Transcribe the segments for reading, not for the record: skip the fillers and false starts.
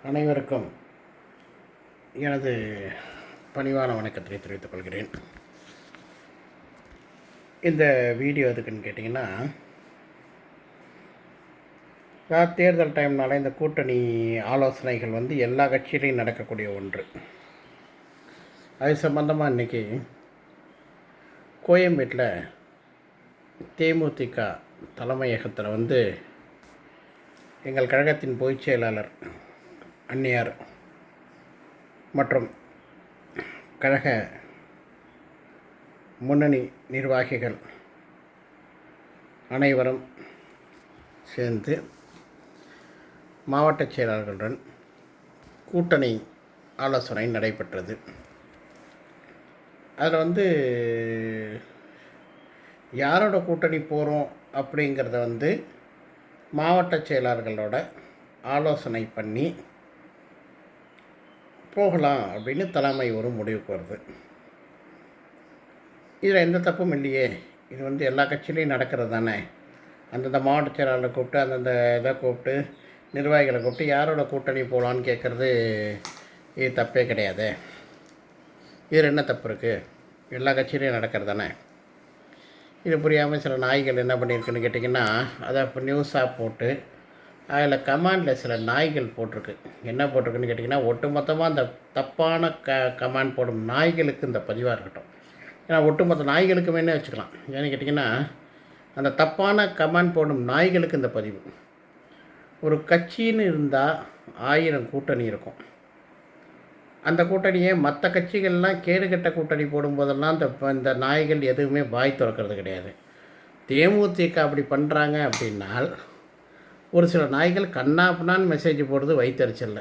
அனைவருக்கும் எனது பணிவான வணக்கத்தை தெரிவித்துக் கொள்கிறேன். இந்த வீடியோ எதுக்குன்னு கேட்டிங்கன்னா, தேர்தல் டைம்னால இந்த கூட்டணி ஆலோசனைகள் எல்லா கட்சியிலையும் நடக்கக்கூடிய ஒன்று. அது சம்பந்தமாக இன்றைக்கி கோயம்பேட்டில் தேமுதிக தலைமையகத்தில் எங்கள் கழகத்தின் பொதுச் செயலாளர் அன்னியார் மற்றும் கழக முன்னணி நிர்வாகிகள் அனைவரும் சேர்ந்து மாவட்ட செயலாளர்களுடன் கூட்டணி ஆலோசனை நடைபெற்றது. அதில் யாரோட கூட்டணி போகிறோம் அப்படிங்கிறத மாவட்ட செயலாளர்களோட ஆலோசனை பண்ணி போகலாம் அப்படின்னு தலைமை ஒரு முடிவுக்கு வருது. இதில் எந்த தப்பும் இல்லையே, இது எல்லா கட்சியிலையும் நடக்கிறது தானே. அந்தந்த மாவட்ட செயலாளரை கூப்பிட்டு அந்தந்த இதை கூப்பிட்டு நிர்வாகிகளை கூப்பிட்டு யாரோட கூட்டணி போகலான்னு கேட்குறது இது தப்பே கிடையாது. இதில் என்ன தப்பு இருக்குது? எல்லா கட்சியிலையும் நடக்கிறது தானே. இது புரியாமல் சில நாய்கள் என்ன பண்ணியிருக்குன்னு கேட்டிங்கன்னா, அதை இப்போ நியூஸாக போட்டு அதில் கமாண்டில் சில நாய்கள் போட்டிருக்கு. என்ன போட்டிருக்குன்னு கேட்டிங்கன்னா, ஒட்டுமொத்தமாக அந்த தப்பான கமாண்ட் போடும் நாய்களுக்கு இந்த பதிவாக இருக்கட்டும். ஏன்னா ஒட்டுமொத்த நாய்களுக்குமே வச்சுக்கலாம். ஏன்னு கேட்டிங்கன்னா, அந்த தப்பான கமாண்ட் போடும் நாய்களுக்கு இந்த பதிவு. ஒரு கட்சின்னு இருந்தால் 1000 கூட்டணி இருக்கும். அந்த கூட்டணியை மற்ற கட்சிகள்லாம் கேடுகட்ட கூட்டணி போடும்போதெல்லாம் இந்த நாய்கள் எதுவுமே வாய் திறக்கிறது கிடையாது. தேமுதிக அப்படி பண்ணுறாங்க அப்படின்னால் ஒரு சில நாய்கள் கண்ணாப்புனான்னு மெசேஜ் போடுறது வைத்தறிச்சல்ல.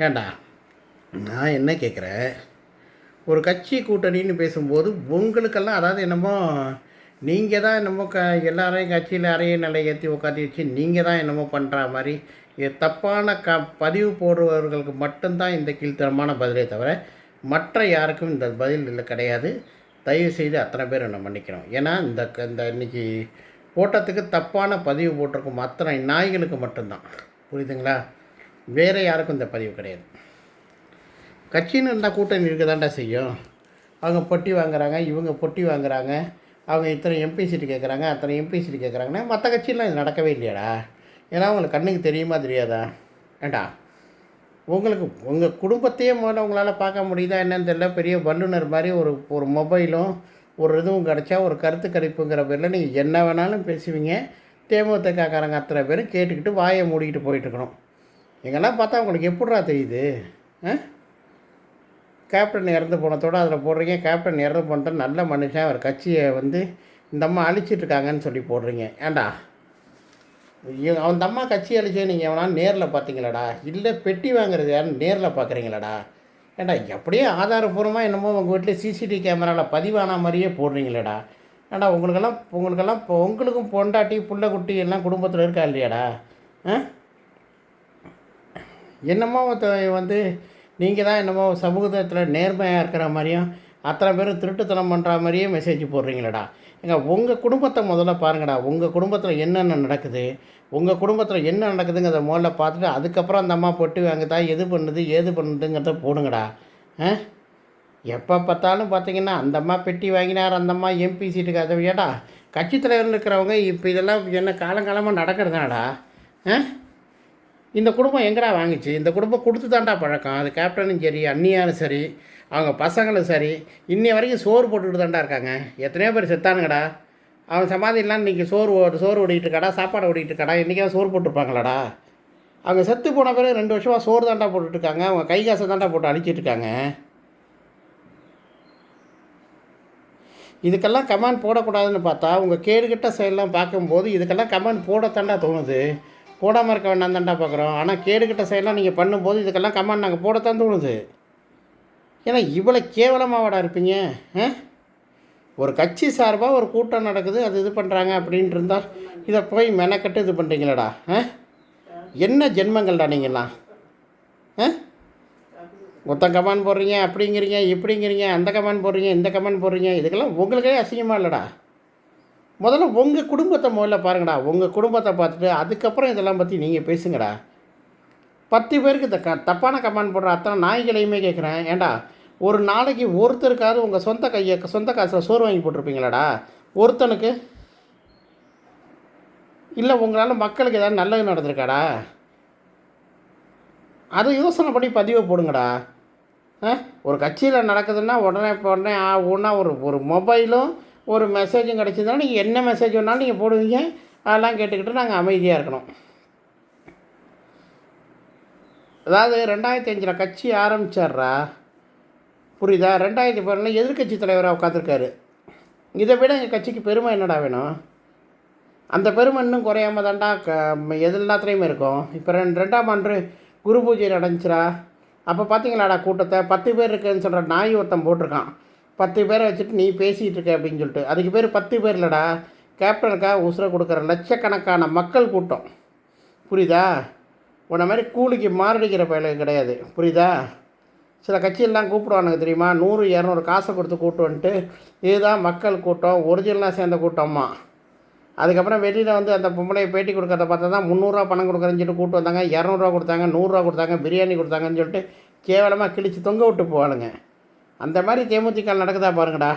ஏண்டா, நான் என்ன கேட்குறேன், ஒரு கட்சி கூட்டணின்னு பேசும்போது உங்களுக்கெல்லாம் அதாவது என்னமோ நீங்கள் தான் என்னமோ எல்லாரையும் கட்சியில் அறைய நிலை ஏற்றி உட்காந்து வச்சு நீங்கள் தான் என்னமோ பண்ணுற மாதிரி தப்பான பதிவு போடுபவர்களுக்கு மட்டும்தான் இந்த கீழ்த்தரமான பதிலே தவிர மற்ற யாருக்கும் இந்த பதில் இல்லை கிடையாது. தயவுசெய்து அத்தனை பேர் என்ன மன்னிக்கணும். ஏன்னா இந்த இன்றைக்கி போட்டத்துக்கு தப்பான பதிவு போட்டிருக்கும் அத்தனை நாய்களுக்கு மட்டும்தான். புரியுதுங்களா? வேறு யாருக்கும் இந்த பதிவு கிடையாது. கட்சின்னு இருந்தால் கூட்டணி இருக்க தாண்டா செய்யும். அவங்க பொட்டி வாங்குறாங்க, இவங்க பொட்டி வாங்குறாங்க, அவங்க இத்தனை எம்பி சீட்டு கேட்குறாங்க, அத்தனை எம்பி சீட்டு கேட்குறாங்கன்னா மற்ற கட்சியெலாம் இது நடக்கவே இல்லையாடா? ஏன்னா உங்களுக்கு கண்ணுக்கு தெரியுமா தெரியாதா? ஏண்டா, உங்களுக்கு உங்கள் குடும்பத்தையே முதல்ல உங்களால் பார்க்க முடியுதா என்னன்னு தெரியல. பெரிய வல்லுநர் மாதிரி ஒரு மொபைலும் ஒரு இதுவும் கிடச்சா ஒரு கருத்து கணிப்புங்கிற பேரில் நீங்கள் என்ன வேணாலும் பேசுவீங்க. தேமுதிகக்காரங்க அத்தனை பேரும் கேட்டுக்கிட்டு வாயை மூடிக்கிட்டு போயிட்டுருக்கணும். எங்கெல்லாம் பார்த்தா உங்களுக்கு எப்படிரா தெரியுது? கேப்டன் இறந்து போனதோடு அதில் போடுறீங்க. கேப்டன் இறந்து போனத நல்ல மனுஷன், அவர் கட்சியை இந்த அம்மா அழிச்சிட்ருக்காங்கன்னு சொல்லி போடுறீங்க. ஏண்டா, அந்த அம்மா கட்சி அழிச்சே நீங்கள் எவனா நேரில் பார்த்தீங்களாடா? இல்லை பெட்டி வாங்குறது யாருன்னு நேரில் பார்க்குறீங்களாடா? ஏண்டா, அப்படியே ஆதாரபூர்வமாக என்னமோ உங்கள் வீட்டில் சிசிடிவி கேமராவில் பதிவான மாதிரியே போடுறீங்களேடா? ஏண்டா, உங்களுக்கெல்லாம் இப்போ உங்களுக்கும் பொண்டாட்டி புள்ள குட்டி எல்லாம் குடும்பத்தில் இருக்கா இல்லையாடா? என்னமோ நீங்கள் தான் என்னமோ சமூகத்தில் நேர்மையாக இருக்கிற மாதிரியும் அத்தனை பேரும் திருட்டுத்தனம் பண்ணுற மாதிரியே மெசேஜ் போடுறீங்களேடா. உங்கள் குடும்பத்தை முதல்ல பாருங்கடா. உங்கள் குடும்பத்தில் என்னென்ன நடக்குது, உங்கள் குடும்பத்தில் என்ன நடக்குதுங்கிறத முதல்ல பார்த்துட்டு அதுக்கப்புறம் அந்த அம்மா பொட்டி வாங்குதா எது பண்ணுது ஏது பண்ணுதுங்கிறத போடுங்கடா. எப்போ பார்த்தாலும் பார்த்தீங்கன்னா அந்த அம்மா பெட்டி வாங்கினார், அந்த அம்மா எம்பி சீட்டுக்கு அதை ஏடா கட்சி தலைவர்கள் இருக்கிறவங்க இப்போ இதெல்லாம் என்ன காலங்காலமாக நடக்கிறதாடா? இந்த குடும்பம் எங்கடா வாங்கிச்சு? இந்த குடும்பம் கொடுத்து தாண்டா பழக்கம். அது கேப்டனும் சரி, அண்ணியாரும் சரி, அவங்க பசங்களும் சரி, இன்னி வரைக்கும் சோறு போட்டுக்கிட்டு தாண்டா இருக்காங்க. எத்தனையோ பேர் செத்தானுங்கடா. அவன் சமாதிலாம் இன்றைக்கி சோறு ஓடிக்கிட்டு இருக்காடா, சாப்பாடு ஓடிக்கிட்டு இருக்காடா. இன்றைக்காவது சோறு போட்டுருப்பாங்களாடா? அவங்க செத்து போன பிறகு 2 வருஷமாக சோறு தாண்டா போட்டுட்ருக்காங்க. அவங்க கை காசை தாண்டா போட்டு அழிச்சிட்ருக்காங்க. இதுக்கெல்லாம் கமெண்ட் போடக்கூடாதுன்னு பார்த்தா உங்கள் கேடுகட்ட செயலெலாம் பார்க்கும்போது இதுக்கெல்லாம் கமெண்ட் போடத்தாண்டா தோணுது. போடாமல் இருக்க வேண்டாம் தாண்டா பார்க்குறோம். ஆனால் கேடுகட்ட செயலாம் நீங்கள் பண்ணும்போது இதுக்கெல்லாம் கமெண்ட் நாங்கள் போடத்தான் தோணுது. ஏன்னா இவ்வளோ கேவலமாகடா இருப்பீங்க? ஒரு கட்சி சார்பாக ஒரு கூட்டம் நடக்குது, அது இது பண்ணுறாங்க அப்படின்ட்டு இருந்தால் இதை போய் மெனக்கட்டு இது பண்ணுறீங்களடா? என்ன ஜென்மங்கள்டா நீங்கள்லாம்? மொத்தம் கமெண்ட் போடுறீங்க, அப்படிங்கிறீங்க, இப்படிங்கிறீங்க, அந்த கமெண்ட் போடுறீங்க, இந்த கமெண்ட் போடுறீங்க. இதுக்கெல்லாம் உங்களுக்கே அசிங்கமாக இல்லைடா? முதல்ல உங்கள் குடும்பத்தை முதல்ல பாருங்கடா. உங்கள் குடும்பத்தை பார்த்துட்டு அதுக்கப்புறம் இதெல்லாம் பற்றி நீங்கள் பேசுங்கடா. 10 பேருக்கு இந்த தப்பான கமெண்ட் போடுற அத்தனை நாய்களையுமே கேட்குறேன். ஏன்டா ஒரு நாளைக்கு ஒருத்தருக்காவது உங்கள் சொந்த காசில் சோறு வாங்கி போட்டிருப்பீங்களாடா ஒருத்தனுக்கு? இல்லை உங்களால் மக்களுக்கு ஏதாவது நல்லது நடந்திருக்காடா? அதை யோசனை பண்ணி பதிவை போடுங்கடா. ஒரு கட்சியில் நடக்குதுன்னா உடனே ஒன்றா ஒரு மொபைலும் ஒரு மெசேஜும் கிடச்சிதுன்னா நீங்கள் என்ன மெசேஜ் வேணாலும் நீங்கள் போடுவீங்க. அதெல்லாம் கேட்டுக்கிட்டு நாங்கள் அமைதியாக இருக்கணும். அதாவது 2005 கட்சி ஆரம்பித்தார்ரா, புரியுதா? 2010 எதிர்கட்சி தலைவராக உட்காந்துருக்காரு. இதை விட எங்கள் கட்சிக்கு பெருமை என்னடா வேணும்? அந்த பெருமை இன்னும் குறையாம தாண்டா எல்லாத்துலேயுமே இருக்கும். இப்போ 2ஆம் ஆண்டு குரு பூஜை நடந்துச்சுரா. அப்போ பார்த்தீங்களாடா கூட்டத்தை? 10 பேர் இருக்குன்னு சொல்கிற நாய் ஒருத்தன் போட்டிருக்கான். 10 பேரை வச்சுட்டு நீ பேசிகிட்டு இருக்க அப்படின்னு சொல்லிட்டு. அதுக்கு பேர் 10 பேர் இல்லைடா, கேப்டனுக்காக உசுரை கொடுக்குற லட்சக்கணக்கான மக்கள் கூட்டம், புரியுதா? உன்ன மாதிரி கூலிக்கு மாரடிக்கிற பயலுக்கு கிடையாது, புரியுதா? சில கட்சியெல்லாம் கூப்பிடுவானுங்க தெரியுமா, 100 200 காசை கொடுத்து கூப்பிட்டு வந்துட்டு இதுதான் மக்கள் கூட்டம், ஒரிஜினலாக சேர்ந்த கூட்டம்மா. அதுக்கப்புறம் வெளியில் வந்து அந்த பொம்பளையை பேட்டி கொடுக்கறத பார்த்தா தான் 300 பணம் கொடுக்குறேன்னு சொல்லிட்டு கூப்பிட்டு வந்தாங்க, 200 கொடுத்தாங்க, 100 கொடுத்தாங்க, பிரியாணி கொடுத்தாங்கன்னு சொல்லிட்டு கேவலமாக கிழித்து தொங்க விட்டு போவாளுங்க. அந்த மாதிரி தேமுதிக நடக்குதா பாருங்கடா.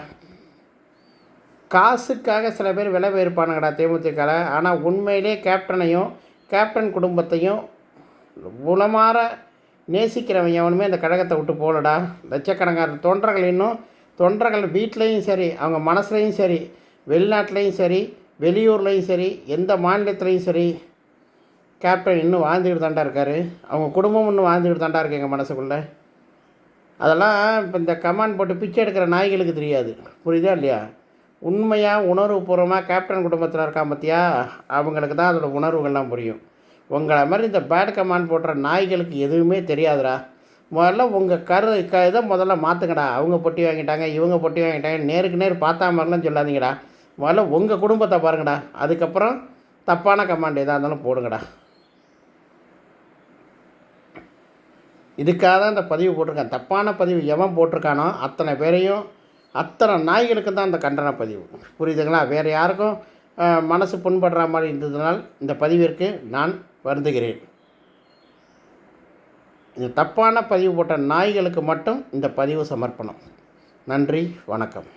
காசுக்காக சில பேர் விலை போயிருப்பானுங்கடா தேமுதிகவில். ஆனால் உண்மையிலே கேப்டனையும் கேப்டன் குடும்பத்தையும் உளமாற நேசிக்கிறவன் எவனுமே அந்த கழகத்தை விட்டு போகலடா. லட்சக்கணக்கான தொண்டர்கள், இன்னும் தொண்டர்கள் வீட்லேயும் சரி, அவங்க மனசுலேயும் சரி, வெளிநாட்டிலையும் சரி, வெளியூர்லேயும் சரி, எந்த மாநிலத்துலேயும் சரி, கேப்டன் இன்னும் வாழ்ந்துக்கிட்டு தாண்டா இருக்கார். அவங்க குடும்பம் இன்னும் வாழ்ந்துக்கிட்டு தாண்டா இருக்கு எங்கள் மனசுக்குள்ளே. அதெல்லாம் இப்போ இந்த கமாண்ட் போட்டு பிச்சை எடுக்கிற நாய்களுக்கு தெரியாது, புரியுதா இல்லையா? உண்மையாக உணர்வுபூர்வமாக கேப்டன் குடும்பத்தில் இருக்கான் பார்த்தியா, அவங்களுக்கு தான் அதோடய உணர்வுகள்லாம் புரியும். உங்களை மாதிரி இந்த பேட் கமாண்ட் போடுற நாய்களுக்கு எதுவுமே தெரியாதுடா. முதல்ல உங்கள் இதை முதல்ல மாற்றுங்கடா. அவங்க பொட்டி வாங்கிட்டாங்க, இவங்க பொட்டி வாங்கிட்டாங்க, நேருக்கு நேர் பார்த்தா மாதிரிலாம் சொல்லாதீங்கடா. முதல்ல உங்கள் குடும்பத்தை பாருங்கடா, அதுக்கப்புறம் தப்பான கமாண்ட் எதாக இருந்தாலும் போடுங்கடா. இதுக்காக தான் இந்த பதிவு போட்டிருக்கேன். தப்பான பதிவு எவன் போட்டிருக்கானோ அத்தனை பேரையும், அத்தனை நாய்களுக்கு தான் இந்த கண்டன பதிவு, புரியுதுங்களா? வேறு யாருக்கும் மனசு புண்படுற மாதிரி இருந்ததுனால் இந்த பதிவிற்கு நான் வருந்துகிறேன். இந்த தப்பான பதிவு போட்ட நாய்களுக்கு மட்டும் இந்த பதிவு சமர்ப்பணம். நன்றி, வணக்கம்.